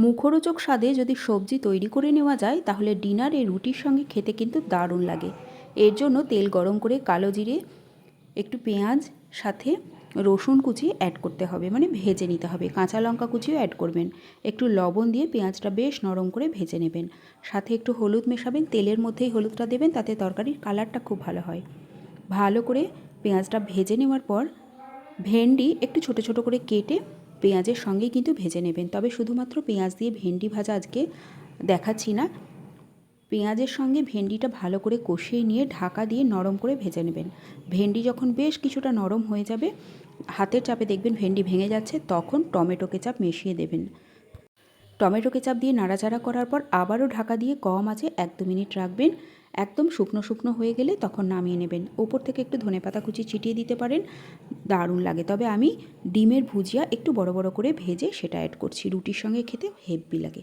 মুখরোচক স্বাদে যদি সবজি তৈরি করে নেওয়া যায় তাহলে ডিনারে রুটির সঙ্গে খেতে কিন্তু দারুণ লাগে। এর জন্য তেল গরম করে কালো জিরে, একটু পেঁয়াজ, সাথে রসুন কুচি অ্যাড করতে হবে, মানে ভেজে নিতে হবে। কাঁচা লঙ্কা কুচিও অ্যাড করবেন। একটু লবণ দিয়ে পেঁয়াজটা বেশ নরম করে ভেজে নেবেন। সাথে একটু হলুদ মেশাবেন, তেলের মধ্যেই হলুদটা দেবেন, তাতে তরকারির কালারটা খুব ভালো হয়। ভালো করে পেঁয়াজটা ভেজে নেওয়ার পর ভেন্ডি একটু ছোট ছোট করে কেটে পেঁয়াজের সঙ্গেই কিন্তু ভেজে নেবেন। তবে শুধুমাত্র পেঁয়াজ দিয়ে ভেন্ডি ভাজা আজকে দেখাচ্ছি না। পেঁয়াজের সঙ্গে ভেন্ডিটা ভালো করে কষিয়ে নিয়ে ঢাকা দিয়ে নরম করে ভেজে নেবেন। ভেন্ডি যখন বেশ কিছুটা নরম হয়ে যাবে, হাতের চাপে দেখবেন ভেন্ডি ভেঙে যাচ্ছে, তখন টমেটো কেচাপ মিশিয়ে দেবেন। টমেটো কেচাপ দিয়ে নাড়াচাড়া করার পর আবারও ঢাকা দিয়ে কম আঁচে 1-2 মিনিট রাখবেন। একদম শুকনো শুকনো হয়ে গেলে তখন নামিয়ে নেবেন। ওপর থেকে একটু ধনেপাতা কুচি ছিটিয়ে দিতে পারেন, দারুণ লাগে। তবে আমি ডিমের ভুজিয়া একটু বড় বড় করে ভেজে সেটা অ্যাড করছি, রুটির সঙ্গে খেতে হেব্বি লাগে।